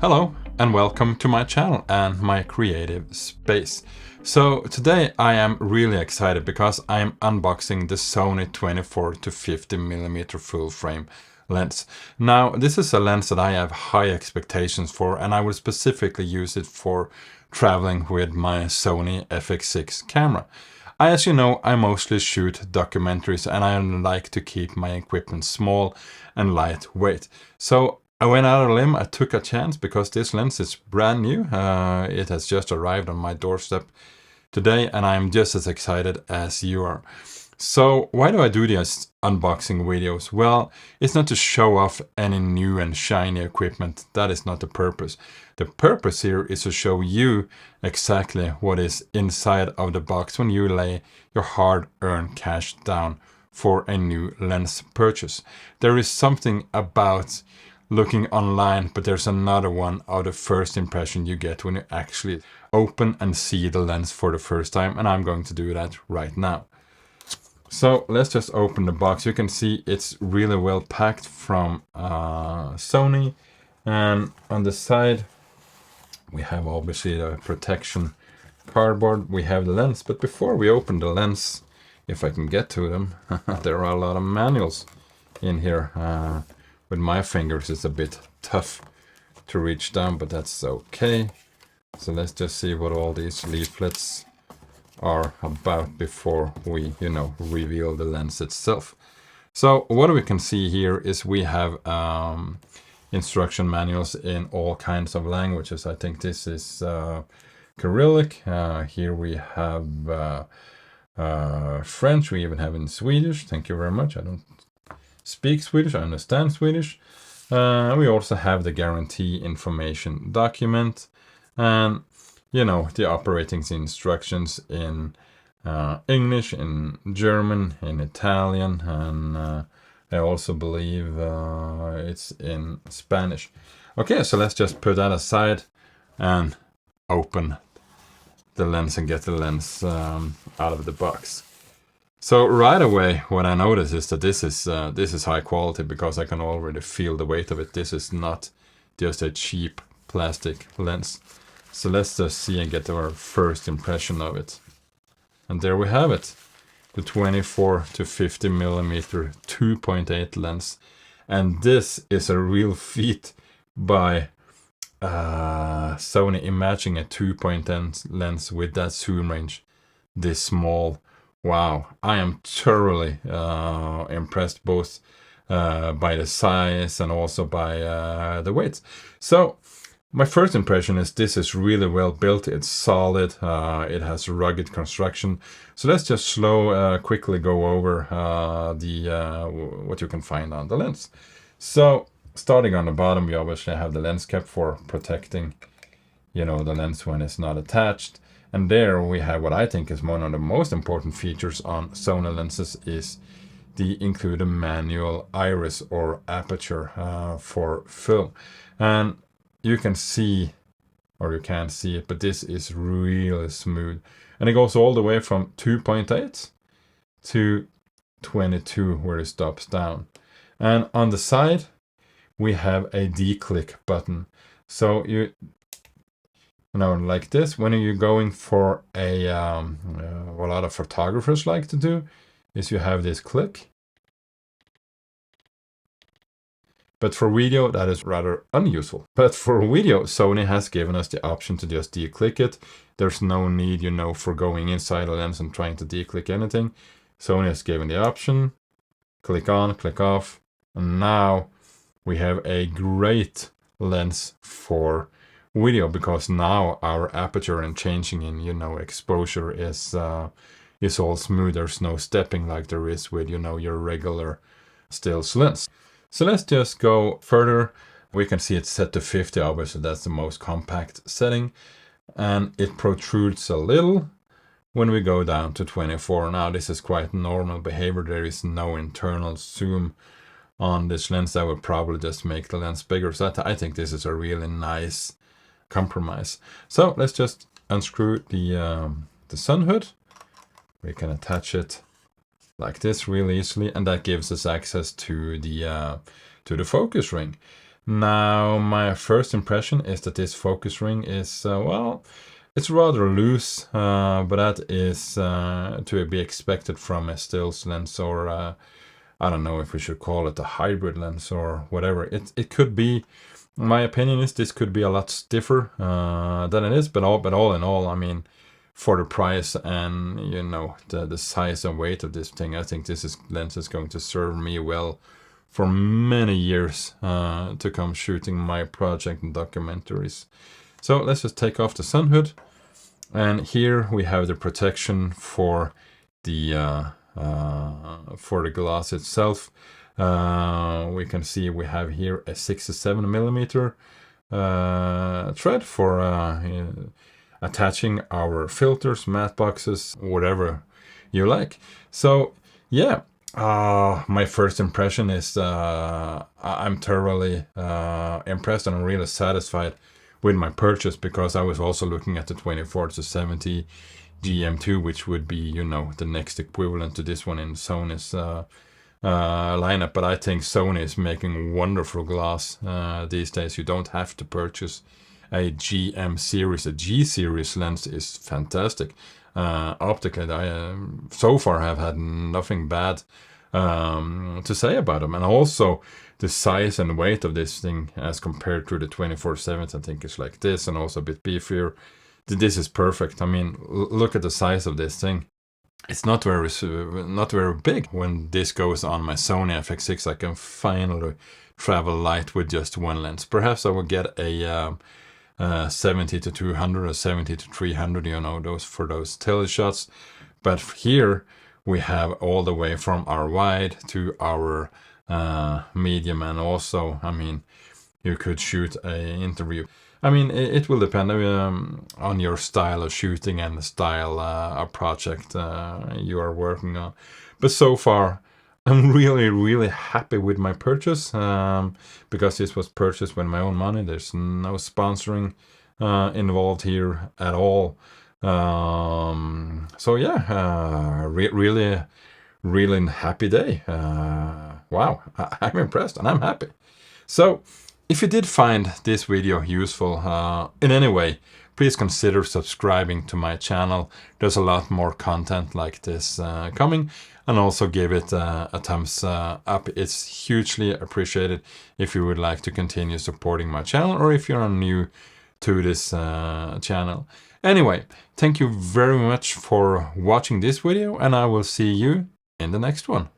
Hello and welcome to my channel and my creative space. So today I am really excited because I am unboxing the Sony 24 to 50mm full frame lens. Now this is a lens that I have high expectations for, and I will specifically use it for traveling with my Sony FX6 camera. As you know, I mostly shoot documentaries and I like to keep my equipment small and lightweight. So I went out on a limb, I took a chance because this lens is brand new. It has just arrived on my doorstep today and I'm just as excited as you are. So why do I do these unboxing videos? Well, it's not to show off any new and shiny equipment. That is not the purpose. The purpose here is to show you exactly what is inside of the box when you lay your hard-earned cash down for a new lens purchase. There is something about looking online, but there's another one of the first impression you get when you actually open and see the lens for the first time, and I'm going to do that right now. So let's just open the box. You can see it's really well packed from Sony, and on the side we have obviously the protection cardboard. We have the lens, but before we open the lens, if I can get to them, there are a lot of manuals in here. With my fingers it's a bit tough to reach down, but that's okay. So let's just see what all these leaflets are about before we, reveal the lens itself. So what we can see here is we have instruction manuals in all kinds of languages. I think this is Cyrillic. Here we have French. We even have in Swedish. Thank you very much. I don't speak Swedish, I understand Swedish. We also have the guarantee information document, and the operating instructions in English, in German, in Italian, and I also believe it's in Spanish. Okay, so let's just put that aside and open the lens and get the lens out of the box. So right away, what I notice is that this is high quality because I can already feel the weight of it. This is not just a cheap plastic lens. So let's just see and get our first impression of it. And there we have it, the 24 to 50mm 2.8 lens. And this is a real feat by Sony, imagining a 2.8 lens with that zoom range this small. Wow, I am thoroughly impressed both by the size and also by the weight. So my first impression is this is really well built. It's solid. It has rugged construction. So let's just quickly go over what you can find on the lens. So starting on the bottom, we obviously have the lens cap for protecting, the lens when it's not attached. And there we have what I think is one of the most important features on Sony lenses is the included manual iris or aperture for film. And you can see, or you can't see it, but this is really smooth. And it goes all the way from 2.8 to 22 where it stops down. And on the side, we have a declick button. So like this, when you're going for what a lot of photographers like to do is you have this click. But for video, that is rather unuseful. But for video, Sony has given us the option to just declick it. There's no need, for going inside a lens and trying to declick anything. Sony has given the option, click on, click off. And now we have a great lens for video, because now our aperture and changing in exposure is all smooth. There's no stepping like there is with your regular stills lens. So let's just go further. We can see it's set to 50, obviously that's the most compact setting, and it protrudes a little when we go down to 24. Now this is quite normal behavior. There is no internal zoom on this lens. That would probably just make the lens bigger. So I think this is a really nice compromise. So let's just unscrew the sun hood. We can attach it like this really easily, and that gives us access to the focus ring. Now, my first impression is that this focus ring is, well, it's rather loose, but that is to be expected from a stills lens, or I don't know if we should call it a hybrid lens or whatever. It could be, my opinion is this could be a lot stiffer than it is, but all in all, I mean, for the price and, you know, the size and weight of this thing, I think this lens is going to serve me well for many years to come, shooting my project and documentaries. So let's just take off the sun hood, and here we have the protection for the glass itself. We can see we have here a 67mm thread for attaching our filters, matte boxes, whatever you like. So yeah, my first impression is I'm thoroughly impressed, and I'm really satisfied with my purchase, because I was also looking at the 24-70 GM2, which would be, you know, the next equivalent to this one in Sony's lineup. But I think Sony is making wonderful glass these days. You don't have to purchase a GM series. A G series lens is fantastic. Optically, I so far have had nothing bad to say about them. And also the size and weight of this thing as compared to the 24-70, I think is like this, and also a bit beefier. This is perfect. I mean, look at the size of this thing. It's not very big. When this goes on my Sony FX6, I can finally travel light with just one lens. Perhaps I will get a 70-200 or 70-300, you know, those teleshots. But here we have all the way from our wide to our medium, and also, I mean, you could shoot an interview. I mean, it will depend on your style of shooting and the style of project you are working on. But so far, I'm really happy with my purchase, because this was purchased with my own money. There's no sponsoring involved here at all. So yeah, really happy day. Wow, I'm impressed and I'm happy. So if you did find this video useful in any way, please consider subscribing to my channel. There's a lot more content like this coming, and also give it a thumbs up. It's hugely appreciated if you would like to continue supporting my channel, or if you're new to this channel. Anyway, thank you very much for watching this video, and I will see you in the next one.